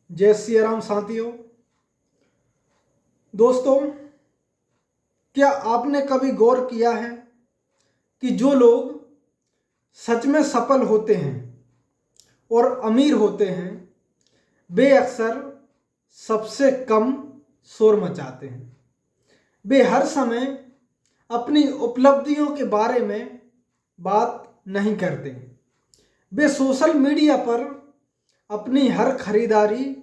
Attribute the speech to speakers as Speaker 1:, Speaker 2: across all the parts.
Speaker 1: जय सिया राम साथियों। दोस्तों, क्या आपने कभी गौर किया है कि जो लोग सच में सफल होते हैं और अमीर होते हैं वे अक्सर सबसे कम शोर मचाते हैं। वे हर समय अपनी उपलब्धियों के बारे में बात नहीं करते। वे सोशल मीडिया पर अपनी हर खरीदारी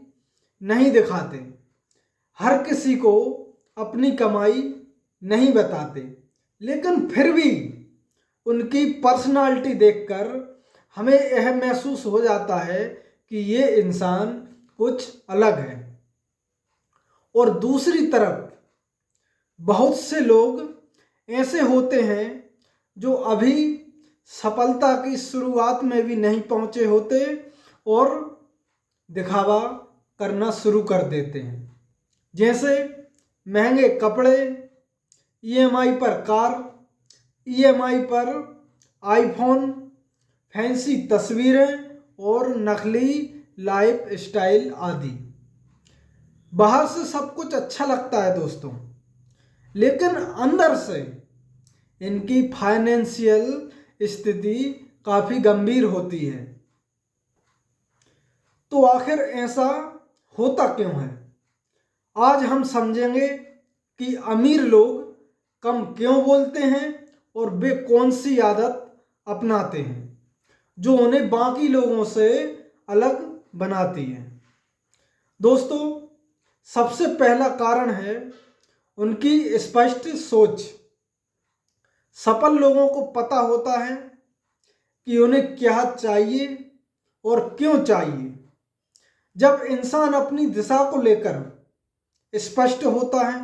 Speaker 1: नहीं दिखाते, हर किसी को अपनी कमाई नहीं बताते, लेकिन फिर भी उनकी पर्सनालिटी देखकर हमें यह महसूस हो जाता है कि ये इंसान कुछ अलग है। और दूसरी तरफ बहुत से लोग ऐसे होते हैं जो अभी सफलता की शुरुआत में भी नहीं पहुंचे होते और दिखावा करना शुरू कर देते हैं, जैसे महंगे कपड़े, ईएमआई पर कार, ईएमआई पर आईफोन, फैंसी तस्वीरें और नकली लाइफ स्टाइल आदि। बाहर से सब कुछ अच्छा लगता है दोस्तों, लेकिन अंदर से इनकी फाइनेंशियल स्थिति काफ़ी गंभीर होती है। तो आखिर ऐसा होता क्यों है? आज हम समझेंगे कि अमीर लोग कम क्यों बोलते हैं और वे कौन सी आदत अपनाते हैं जो उन्हें बाकी लोगों से अलग बनाती है। दोस्तों, सबसे पहला कारण है उनकी स्पष्ट सोच। सफल लोगों को पता होता है कि उन्हें क्या चाहिए और क्यों चाहिए। जब इंसान अपनी दिशा को लेकर स्पष्ट होता है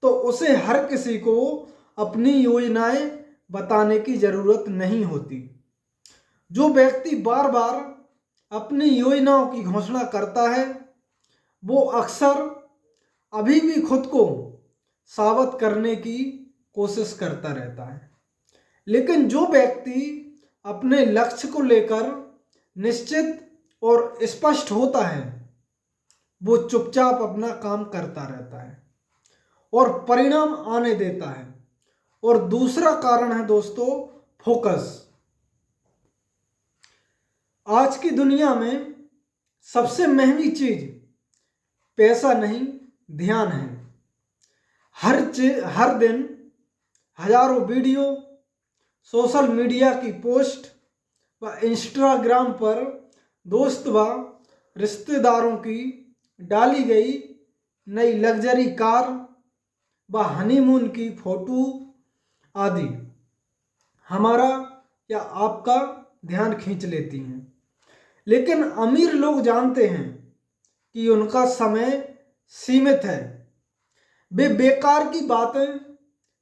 Speaker 1: तो उसे हर किसी को अपनी योजनाएं बताने की जरूरत नहीं होती। जो व्यक्ति बार बार अपनी योजनाओं की घोषणा करता है वो अक्सर अभी भी खुद को साबित करने की कोशिश करता रहता है, लेकिन जो व्यक्ति अपने लक्ष्य को लेकर निश्चित और स्पष्ट होता है वो चुपचाप अपना काम करता रहता है और परिणाम आने देता है। और दूसरा कारण है दोस्तों, फोकस। आज की दुनिया में सबसे महंगी चीज पैसा नहीं, ध्यान है। हर दिन हजारों वीडियो, सोशल मीडिया की पोस्ट व इंस्टाग्राम पर दोस्त व रिश्तेदारों की डाली गई नई लग्जरी कार व हनीमून की फोटो आदि हमारा या आपका ध्यान खींच लेती हैं। लेकिन अमीर लोग जानते हैं कि उनका समय सीमित है। वे बेकार की बातें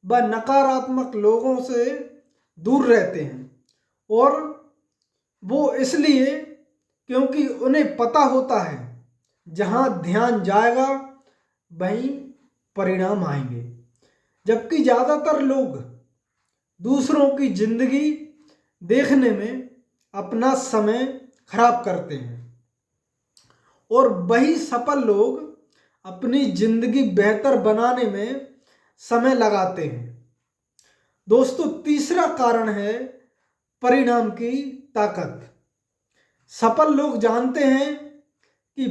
Speaker 1: व नकारात्मक लोगों से दूर रहते हैं, और वो इसलिए क्योंकि उन्हें पता होता है जहां ध्यान जाएगा वहीं परिणाम आएंगे। जबकि ज़्यादातर लोग दूसरों की जिंदगी देखने में अपना समय खराब करते हैं और वही सफल लोग अपनी जिंदगी बेहतर बनाने में समय लगाते हैं। दोस्तों, तीसरा कारण है परिणाम की ताकत। सफल लोग जानते हैं कि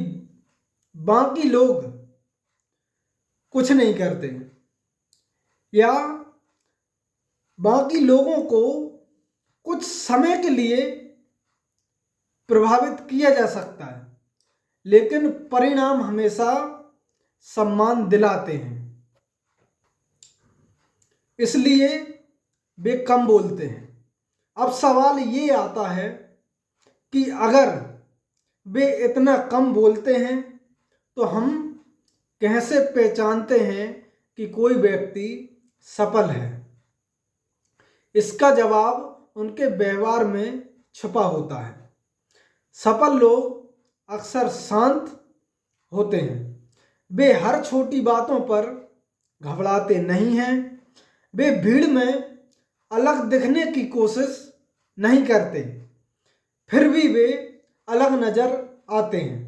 Speaker 1: बाकी लोग कुछ नहीं करते या बाकी लोगों को कुछ समय के लिए प्रभावित किया जा सकता है, लेकिन परिणाम हमेशा सम्मान दिलाते हैं। इसलिए वे कम बोलते हैं। अब सवाल ये आता है कि अगर वे इतना कम बोलते हैं तो हम कैसे पहचानते हैं कि कोई व्यक्ति सफल है? इसका जवाब उनके व्यवहार में छुपा होता है। सफल लोग अक्सर शांत होते हैं। वे हर छोटी बातों पर घबराते नहीं हैं। वे भीड़ में अलग दिखने की कोशिश नहीं करते, फिर भी वे अलग नजर आते हैं।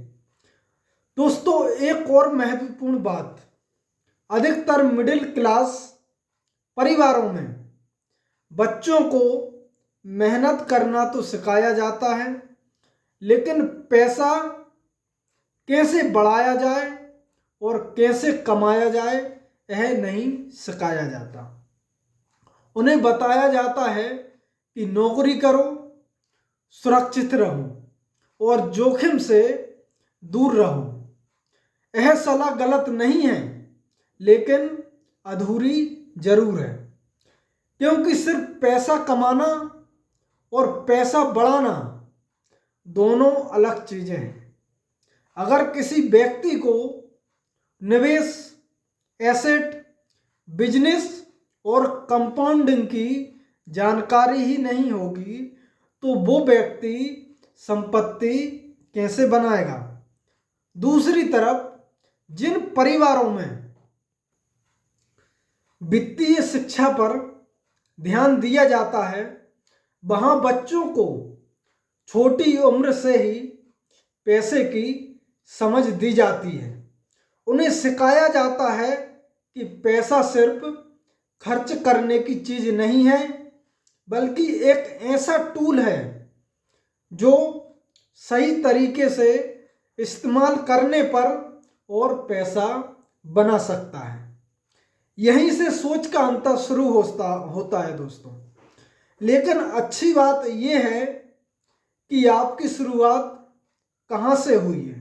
Speaker 1: दोस्तों एक और महत्वपूर्ण बात, अधिकतर मिडिल क्लास परिवारों में बच्चों को मेहनत करना तो सिखाया जाता है, लेकिन पैसा कैसे बढ़ाया जाए और कैसे कमाया जाए यह नहीं सिखाया जाता। उन्हें बताया जाता है कि नौकरी करो, सुरक्षित रहो और जोखिम से दूर रहो। यह सलाह गलत नहीं है, लेकिन अधूरी जरूर है, क्योंकि सिर्फ पैसा कमाना और पैसा बढ़ाना दोनों अलग चीजें हैं। अगर किसी व्यक्ति को निवेश, एसेट, बिजनेस और कंपाउंडिंग की जानकारी ही नहीं होगी तो वो व्यक्ति संपत्ति कैसे बनाएगा। दूसरी तरफ जिन परिवारों में वित्तीय शिक्षा पर ध्यान दिया जाता है, वहां बच्चों को छोटी उम्र से ही पैसे की समझ दी जाती है। उन्हें सिखाया जाता है कि पैसा सिर्फ खर्च करने की चीज नहीं है, बल्कि एक ऐसा टूल है जो सही तरीके से इस्तेमाल करने पर और पैसा बना सकता है। यहीं से सोच का अंतर शुरू होता है दोस्तों। लेकिन अच्छी बात यह है कि आपकी शुरुआत कहाँ से हुई है।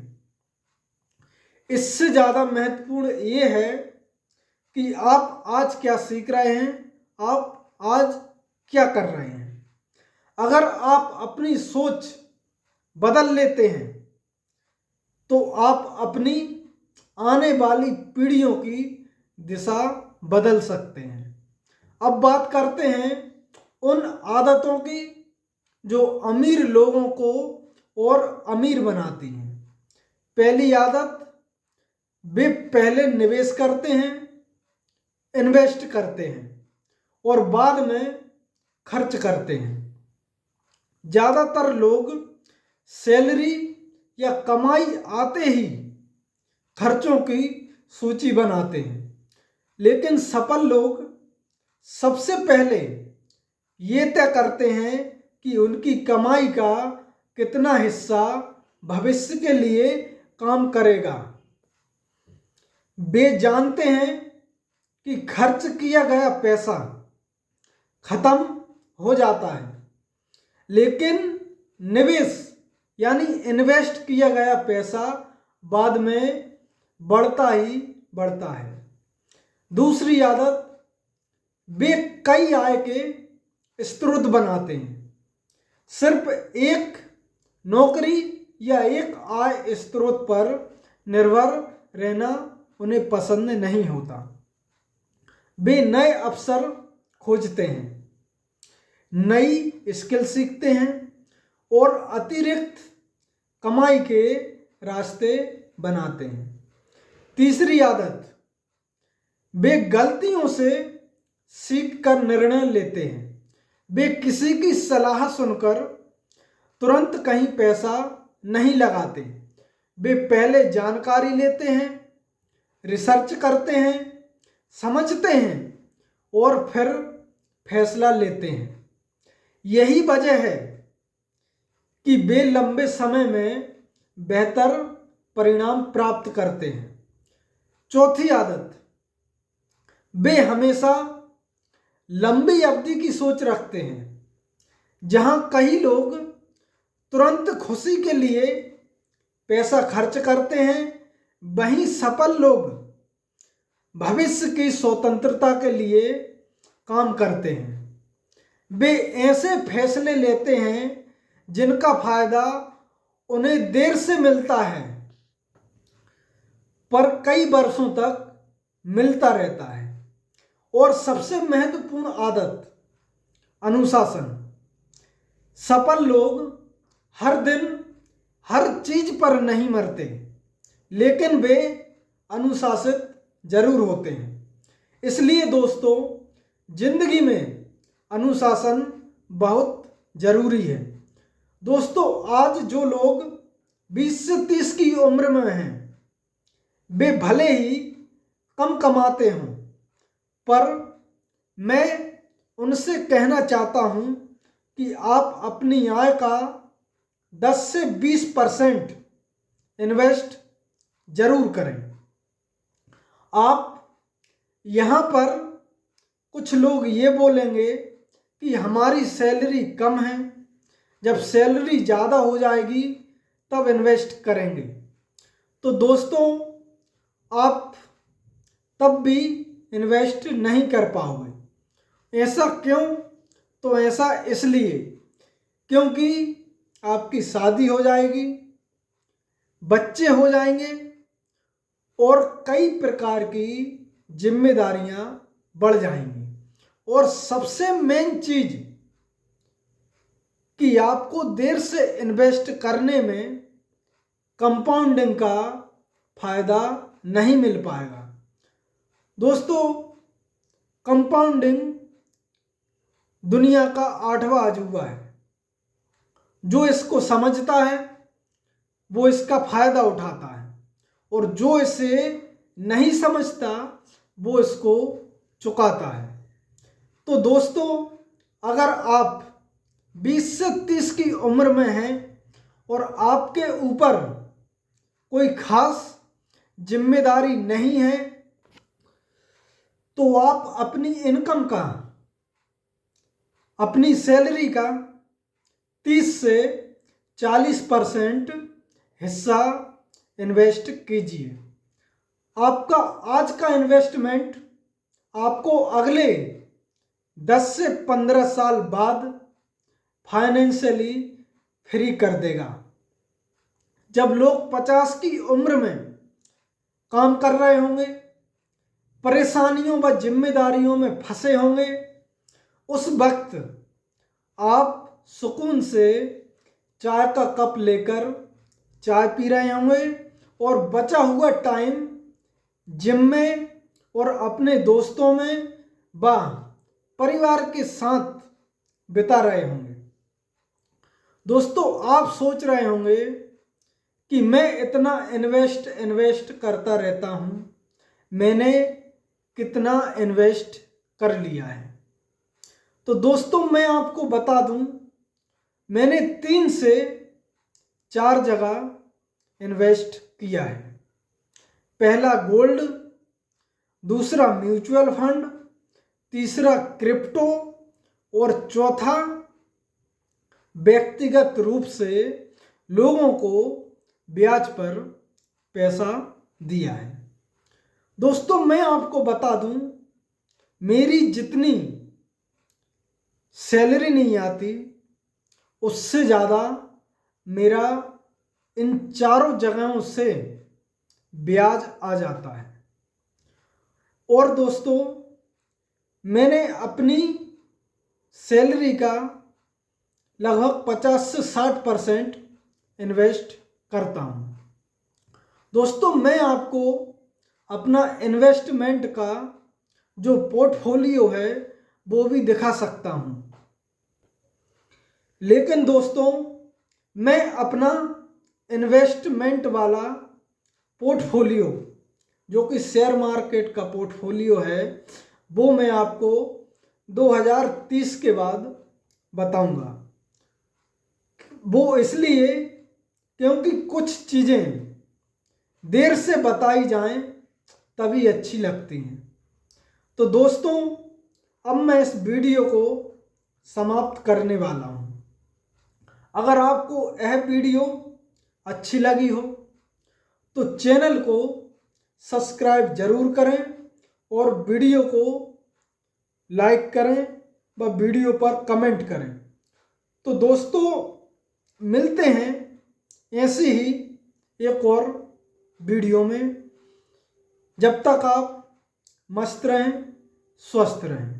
Speaker 1: इससे ज़्यादा महत्वपूर्ण ये है कि आप आज क्या सीख रहे हैं, आप आज क्या कर रहे हैं। अगर आप अपनी सोच बदल लेते हैं तो आप अपनी आने वाली पीढ़ियों की दिशा बदल सकते हैं। अब बात करते हैं उन आदतों की जो अमीर लोगों को और अमीर बनाती हैं। पहली आदत, वे पहले निवेश करते हैं, इन्वेस्ट करते हैं और बाद में खर्च करते हैं। ज़्यादातर लोग सैलरी या कमाई आते ही खर्चों की सूची बनाते हैं, लेकिन सफल लोग सबसे पहले ये तय करते हैं कि उनकी कमाई का कितना हिस्सा भविष्य के लिए काम करेगा। वे जानते हैं कि खर्च किया गया पैसा खत्म हो जाता है, लेकिन निवेश यानी इन्वेस्ट किया गया पैसा बाद में बढ़ता ही बढ़ता है। दूसरी आदत, वे कई आय के स्रोत बनाते हैं। सिर्फ एक नौकरी या एक आय स्रोत पर निर्भर रहना उन्हें पसंद नहीं होता। वे नए अवसर खोजते हैं, नई स्किल सीखते हैं और अतिरिक्त कमाई के रास्ते बनाते हैं। तीसरी आदत, वे गलतियों से सीखकर निर्णय लेते हैं। वे किसी की सलाह सुनकर तुरंत कहीं पैसा नहीं लगाते। वे पहले जानकारी लेते हैं, रिसर्च करते हैं, समझते हैं और फिर फैसला लेते हैं। यही वजह है कि वे लंबे समय में बेहतर परिणाम प्राप्त करते हैं। चौथी आदत, वे हमेशा लंबी अवधि की सोच रखते हैं। जहां कई लोग तुरंत खुशी के लिए पैसा खर्च करते हैं, वहीं सफल लोग भविष्य की स्वतंत्रता के लिए काम करते हैं। वे ऐसे फैसले लेते हैं जिनका फायदा उन्हें देर से मिलता है, पर कई वर्षों तक मिलता रहता है। और सबसे महत्वपूर्ण आदत, अनुशासन। सफल लोग हर दिन हर चीज पर नहीं मरते, लेकिन वे अनुशासित जरूर होते हैं। इसलिए दोस्तों, जिंदगी में अनुशासन बहुत जरूरी है। दोस्तों, आज जो लोग 20 से 30 की उम्र में हैं, वे भले ही कम कमाते हों, पर मैं उनसे कहना चाहता हूं कि आप अपनी आय का 10 से 20% इन्वेस्ट जरूर करें। आप यहाँ पर कुछ लोग ये बोलेंगे कि हमारी सैलरी कम है, जब सैलरी ज़्यादा हो जाएगी तब इन्वेस्ट करेंगे। तो दोस्तों, आप तब भी इन्वेस्ट नहीं कर पाओगे। ऐसा क्यों? तो ऐसा इसलिए क्योंकि आपकी शादी हो जाएगी, बच्चे हो जाएंगे और कई प्रकार की जिम्मेदारियां बढ़ जाएंगी। और सबसे मेन चीज कि आपको देर से इन्वेस्ट करने में कंपाउंडिंग का फायदा नहीं मिल पाएगा। दोस्तों, कंपाउंडिंग दुनिया का 8वां अजूबा है। जो इसको समझता है वो इसका फायदा उठाता है, और जो इसे नहीं समझता वो इसको चुकाता है। तो दोस्तों, अगर आप 20 से 30 की उम्र में हैं और आपके ऊपर कोई खास जिम्मेदारी नहीं है, तो आप अपनी इनकम का, अपनी सैलरी का 30 से 40% हिस्सा इन्वेस्ट कीजिए। आपका आज का इन्वेस्टमेंट आपको अगले 10 से 15 साल बाद फाइनेंशियली फ्री कर देगा। जब लोग 50 की उम्र में काम कर रहे होंगे, परेशानियों व जिम्मेदारियों में फंसे होंगे, उस वक्त आप सुकून से चाय का कप लेकर चाय पी रहे होंगे और बचा हुआ टाइम जिम में और अपने दोस्तों में व परिवार के साथ बिता रहे होंगे। दोस्तों, आप सोच रहे होंगे कि मैं इतना इन्वेस्ट करता रहता हूं, मैंने कितना इन्वेस्ट कर लिया है। तो दोस्तों, मैं आपको बता दूं, मैंने 3 से 4 जगह इन्वेस्ट किया है। पहला गोल्ड, दूसरा म्यूचुअल फंड, तीसरा क्रिप्टो और चौथा व्यक्तिगत रूप से लोगों को ब्याज पर पैसा दिया है। दोस्तों, मैं आपको बता दूं, मेरी जितनी सैलरी नहीं आती उससे ज़्यादा मेरा इन चारों जगहों से ब्याज आ जाता है। और दोस्तों, मैंने अपनी सैलरी का लगभग 50 से 60% इन्वेस्ट करता हूँ। दोस्तों, मैं आपको अपना इन्वेस्टमेंट का जो पोर्टफोलियो है वो भी दिखा सकता हूँ, लेकिन दोस्तों, मैं अपना इन्वेस्टमेंट वाला पोर्टफोलियो जो कि शेयर मार्केट का पोर्टफोलियो है वो मैं आपको 2030 के बाद बताऊंगा। वो इसलिए क्योंकि कुछ चीज़ें देर से बताई जाएं तभी अच्छी लगती हैं। तो दोस्तों, अब मैं इस वीडियो को समाप्त करने वाला हूं। अगर आपको यह वीडियो अच्छी लगी हो तो चैनल को सब्सक्राइब जरूर करें और वीडियो को लाइक करें व वीडियो पर कमेंट करें। तो दोस्तों, मिलते हैं ऐसी ही एक और वीडियो में। जब तक आप मस्त रहें, स्वस्थ रहें।